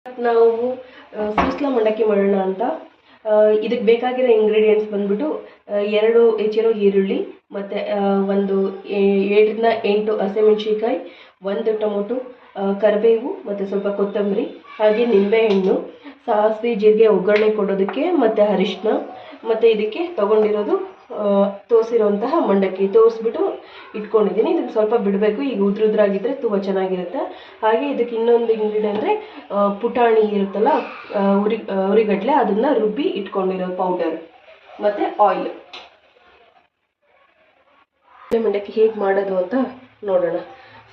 ನಾವು ಸೂಸ್ಲಾ ಮಂಡಕ್ಕಿ ಮಾಡೋಣ ಅಂತ. ಇದಕ್ಕೆ ಬೇಕಾಗಿರೋ ಇಂಗ್ರೀಡಿಯೆಂಟ್ಸ್ ಬಂದ್ಬಿಟ್ಟು 2 ಹೆಚ್ಚಿರೋ ಈರುಳ್ಳಿ, ಮತ್ತು ಒಂದು 7ರಿಂದ 8 ಹಸಿಮೆಣಸಿನ್ಕಾಯಿ, 1 ಟೊಮೊಟೊ, ಕರಿಬೇವು ಮತ್ತು ಸ್ವಲ್ಪ ಕೊತ್ತಂಬರಿ, ಹಾಗೆ ನಿಂಬೆಹಣ್ಣು, ಸಾಸಿವೆ ಜೀರಿಗೆ ಒಗ್ಗರಣೆ ಕೊಡೋದಕ್ಕೆ, ಮತ್ತು ಅರಿಶಿನ, ಮತ್ತು ಇದಕ್ಕೆ ತೊಗೊಂಡಿರೋದು ತೋರಿಸಿರೋಂತಹ ಮಂಡಕ್ಕಿ ತೋರಿಸ್ಬಿಟ್ಟು ಇಟ್ಕೊಂಡಿದ್ದೀನಿ. ಇದಕ್ಕೆ ಸ್ವಲ್ಪ ಬಿಡಬೇಕು, ಈಗ ಉದ್ರುದ್ರಾಗಿದ್ದರೆ ತುಂಬ ಚೆನ್ನಾಗಿರುತ್ತೆ. ಹಾಗೆ ಇದಕ್ಕೆ ಇನ್ನೊಂದು ಇಂಗ್ರೀಡಿಯೆಂಟ್ ಅಂದರೆ ಪುಟಾಣಿ ಇರುತ್ತಲ್ಲ, ಉರಿಗಡಲೆ, ಅದನ್ನು ರುಬ್ಬಿ ಇಟ್ಕೊಂಡಿರೋ ಪೌಡರ್, ಮತ್ತು ಆಯಿಲ್. ಮಂಡಕ್ಕಿ ಹೇಗೆ ಮಾಡೋದು ಅಂತ ನೋಡೋಣ.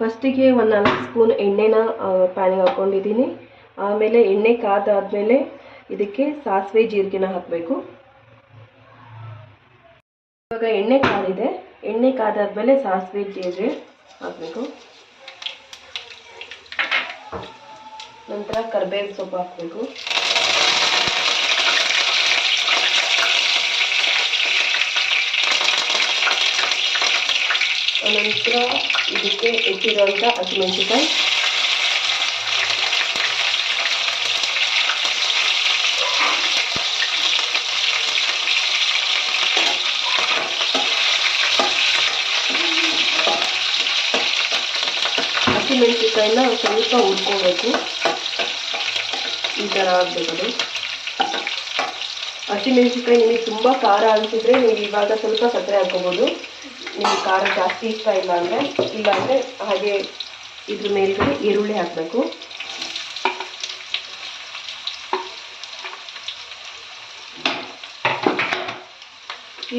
ಫಸ್ಟಿಗೆ ಒಂದು 4 ಸ್ಪೂನ್ ಎಣ್ಣೆನ ಪ್ಯಾನಿಗೆ ಹಾಕ್ಕೊಂಡಿದ್ದೀನಿ. ಆಮೇಲೆ ಎಣ್ಣೆ ಕಾದಾದಮೇಲೆ ಇದಕ್ಕೆ ಸಾಸಿವೆ ಜೀರಿಗೆನ ಹಾಕಬೇಕು. ಇವಾಗ ಎಣ್ಣೆ ಕಾದಿದೆ. ಎಣ್ಣೆ ಕಾದಾದ್ಮೇಲೆ ಸಾಸಿವೆ ಜೀರಿಗೆ ಹಾಕಬೇಕು. ನಂತರ ಕರಿಬೇವು ಸೊಪ್ಪು ಹಾಕಬೇಕು. ನಂತರ ಇದಕ್ಕೆ ಹೆಚ್ಚಿರುವಂಥ ಹಸಿಮೆಣಸಿನಕಾಯಿ, ಹಸಿಮೆಣಸಿನಕಾಯಿನ ಸ್ವಲ್ಪ ಹುರ್ಕೋಬೇಕು. ಈ ಥರ ಆಗಬೇಕದು. ಹಸಿಮೆಣಸಿನಕಾಯಿ ನಿಮಗೆ ತುಂಬ ಖಾರ ಅನಿಸಿದ್ರೆ ನೀವು ಇವಾಗ ಸ್ವಲ್ಪ ಸಕ್ಕರೆ ಹಾಕ್ಕೋಬೋದು. ನಿಮಗೆ ಖಾರ ಜಾಸ್ತಿ ಇಷ್ಟ ಇಲ್ಲಾಂದರೆ ಹಾಗೆ ಇದ್ರ ಮೇಲ್ಗಡೆ ಈರುಳ್ಳಿ ಹಾಕಬೇಕು.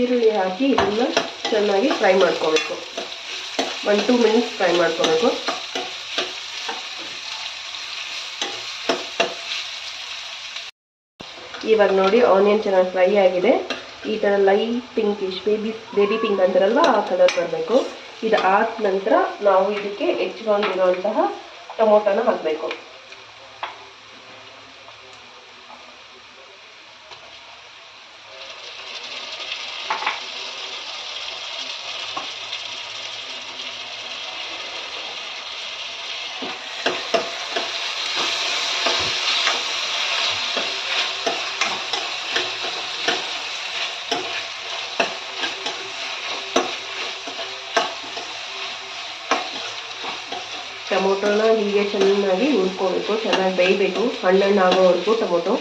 ಈರುಳ್ಳಿ ಹಾಕಿ ಇದನ್ನು ಚೆನ್ನಾಗಿ ಫ್ರೈ ಮಾಡ್ಕೋಬೇಕು. 1-2 ಮಿನಿಟ್ಸ್ ಫ್ರೈ ಮಾಡ್ಕೋಬೇಕು. ಇವಾಗ ನೋಡಿ ಆನಿಯನ್ ಚೆನ್ನಾಗಿ ಫ್ರೈ ಆಗಿದೆ. ಈ ಥರ ಲೈಟ್ ಪಿಂಕಿಶ್, ಬೇಬಿ ಪಿಂಕ್ ಅಂತಾರಲ್ವ, ಆ ಕಲರ್ ಬರಬೇಕು. ಇದು ಆದ ನಂತರ ನಾವು ಇದಕ್ಕೆ ಹೆಚ್ಚಿಕೊಂಡಿರುವಂತಹ ಟೊಮೊಟೊನ ಹಾಕಬೇಕು. ಟೊಮೊಟೊನ ಹೀಗೆ ಚೆನ್ನಾಗಿ ಹುರ್ಕೋಬೇಕು, ಚೆನ್ನಾಗಿ ಬೇಯಬೇಕು, ಹಣ್ಣಾಗೋವರೆಗೂ ಟೊಮೊಟೊ.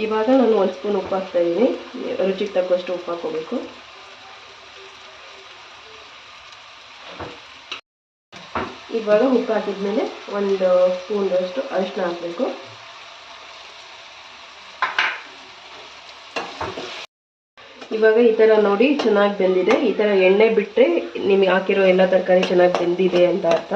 ಇವಾಗ ನಾನು 1 ಸ್ಪೂನ್ ಉಪ್ಪು ಹಾಕ್ತಾ ಇದ್ದೀನಿ. ರುಚಿಗೆ ತಕ್ಕಷ್ಟು ಉಪ್ಪು ಹಾಕೋಬೇಕು. ಇವಾಗ ಉಪ್ಪು ಹಾಕಿದ್ಮೇಲೆ 1 ಸ್ಪೂನಷ್ಟು ಅರಿಶಿನ ಹಾಕಬೇಕು. ಇವಾಗ ಈ ಥರ ನೋಡಿ ಚೆನ್ನಾಗಿ ಬೆಂದಿದೆ. ಈ ಥರ ಎಣ್ಣೆ ಬಿಟ್ಟರೆ ನಿಮಗೆ ಹಾಕಿರೋ ಎಲ್ಲ ತರಕಾರಿ ಚೆನ್ನಾಗಿ ಬೆಂದಿದೆ ಅಂತ ಅರ್ಥ.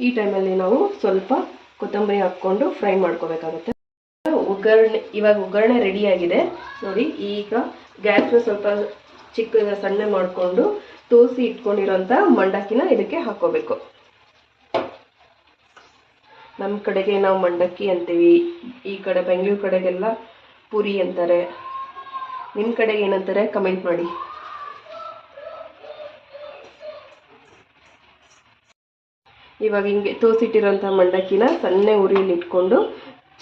ಈ ಟೈಮಲ್ಲಿ ನಾವು ಸ್ವಲ್ಪ ಕೊತ್ತಂಬರಿ ಹಾಕ್ಕೊಂಡು ಫ್ರೈ ಮಾಡ್ಕೋಬೇಕಾಗುತ್ತೆ. ಇವಾಗ ಒಗ್ಗರಣೆ ರೆಡಿಯಾಗಿದೆ ನೋಡಿ. ಈಗ ಗ್ಯಾಸ್ನ ಸ್ವಲ್ಪ ಸಣ್ಣ ಮಾಡಿಕೊಂಡು ತೋಸಿ ಇಟ್ಕೊಂಡಿರೋಂಥ ಮಂಡಕ್ಕಿನ ಇದಕ್ಕೆ ಹಾಕ್ಕೋಬೇಕು. ನಮ್ಮ ಕಡೆಗೆ ನಾವು ಮಂಡಕ್ಕಿ ಅಂತೀವಿ, ಈ ಕಡೆ ಬೆಂಗಳೂರು ಕಡೆಗೆಲ್ಲ ಪೂರಿ ಅಂತಾರೆ. ನಿಮ್ಮ ಕಡೆಗೆ ಏನಂತಾರೆ ಕಮೆಂಟ್ ಮಾಡಿ. ಇವಾಗ ಹಿಂಗೆ ತೋಸಿಟ್ಟಿರೋಂಥ ಮಂಡಕ್ಕಿನ ಸಣ್ಣ ಉರಿಯಲ್ಲಿ ಇಟ್ಕೊಂಡು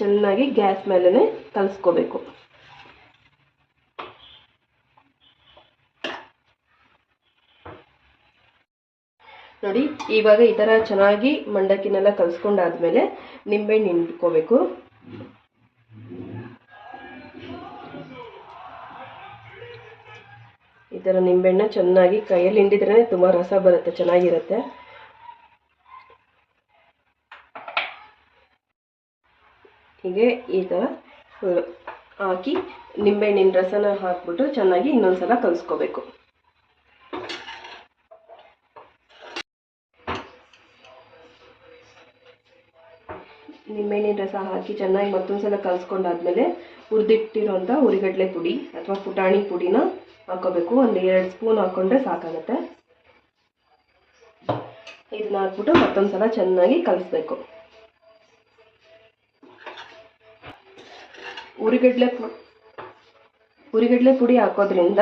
ಚೆನ್ನಾಗಿ ಗ್ಯಾಸ್ ಮೇಲೇ ಕಲಿಸ್ಕೋಬೇಕು. ನೋಡಿ ಇವಾಗ ಈ ಥರ ಚೆನ್ನಾಗಿ ಮಂಡಕ್ಕಿನೆಲ್ಲ ಕಲಿಸ್ಕೊಂಡಾದ್ಮೇಲೆ ನಿಂಬೆಹಣ್ಣು ಹಿಂಡ್ಕೋಬೇಕು. ಈ ಥರ ನಿಂಬೆಹಣ್ಣ ಚೆನ್ನಾಗಿ ಕೈಯಲ್ಲಿ ಹಿಂಡಿದ್ರೇ ತುಂಬ ರಸ ಬರುತ್ತೆ, ಚೆನ್ನಾಗಿರುತ್ತೆ. ಹೀಗೆ ಈ ಥರ ಹಾಕಿ ನಿಂಬೆಹಣ್ಣಿನ ರಸನ ಹಾಕ್ಬಿಟ್ಟು ಚೆನ್ನಾಗಿ ಇನ್ನೊಂದ್ಸಲ ಕಲಿಸ್ಕೋಬೇಕು. ನಿಂಬೆಹಣ್ಣಿನ ರಸ ಹಾಕಿ ಚೆನ್ನಾಗಿ ಮತ್ತೊಂದ್ಸಲ ಕಲಿಸ್ಕೊಂಡಾದ್ಮೇಲೆ ಹುರಿದಿಟ್ಟಿರೋಂಥ ಉರಿಗಡಲೆ ಪುಡಿ ಅಥವಾ ಪುಟಾಣಿ ಪುಡಿನ ಹಾಕೋಬೇಕು. 1-2 ಸ್ಪೂನ್ ಹಾಕ್ಕೊಂಡ್ರೆ ಸಾಕಾಗುತ್ತೆ. ಇದನ್ನ ಹಾಕ್ಬಿಟ್ಟು ಮತ್ತೊಂದ್ಸಲ ಚೆನ್ನಾಗಿ ಕಲಿಸ್ಬೇಕು. ಉರಿಗಡಲೆ ಪುಡಿ ಹಾಕೋದ್ರಿಂದ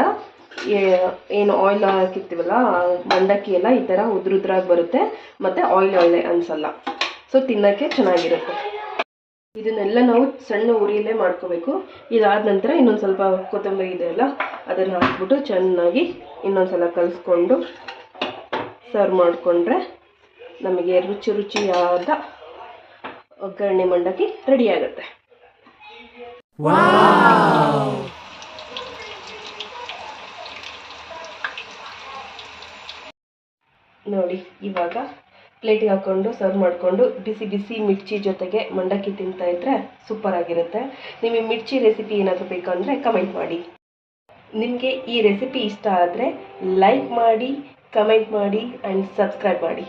ಏನು ಆಯಿಲ್ ಹಾಕಿರ್ತೀವಲ್ಲ ಮಂಡಕ್ಕಿ ಎಲ್ಲ ಈ ಥರ ಉದ್ರಾಗಿ ಬರುತ್ತೆ ಮತ್ತು ಆಯಿಲ್ ಅನಿಸಲ್ಲ. ಸೊ ತಿನ್ನೋಕ್ಕೆ ಚೆನ್ನಾಗಿರುತ್ತೆ. ಇದನ್ನೆಲ್ಲ ನಾವು ಸಣ್ಣ ಉರಿಯಲ್ಲೇ ಮಾಡ್ಕೋಬೇಕು. ಇದಾದ ನಂತರ ಇನ್ನೊಂದು ಸ್ವಲ್ಪ ಕೊತ್ತಂಬರಿ ಇದೆಯಲ್ಲ ಅದನ್ನು ಹಾಕ್ಬಿಟ್ಟು ಚೆನ್ನಾಗಿ ಇನ್ನೊಂದು ಸಲ ಕಲಿಸ್ಕೊಂಡು ಸರ್ವ್ ಮಾಡಿಕೊಂಡ್ರೆ ನಮಗೆ ರುಚಿಯಾದ ಒಗ್ಗರಣೆ ಮಂಡಕ್ಕಿ ರೆಡಿ ಆಗುತ್ತೆ. ನೋಡಿ, ಇವಾಗ ಪ್ಲೇಟಿಗೆ ಹಾಕ್ಕೊಂಡು ಸರ್ವ್ ಮಾಡಿಕೊಂಡು ಬಿಸಿ ಬಿಸಿ ಮಿರ್ಚಿ ಜೊತೆಗೆ ಮಂಡಕ್ಕಿ ತಿಂತಾ ಇದ್ರೆ ಸೂಪರ್ ಆಗಿರುತ್ತೆ. ನಿಮಗೆ ಮಿರ್ಚಿ ರೆಸಿಪಿ ಏನಾದರೂ ಬೇಕಂದರೆ ಕಮೆಂಟ್ ಮಾಡಿ. ನಿಮಗೆ ಈ ರೆಸಿಪಿ ಇಷ್ಟ ಆದರೆ ಲೈಕ್ ಮಾಡಿ, ಕಮೆಂಟ್ ಮಾಡಿ ಆ್ಯಂಡ್ ಸಬ್ಸ್ಕ್ರೈಬ್ ಮಾಡಿ.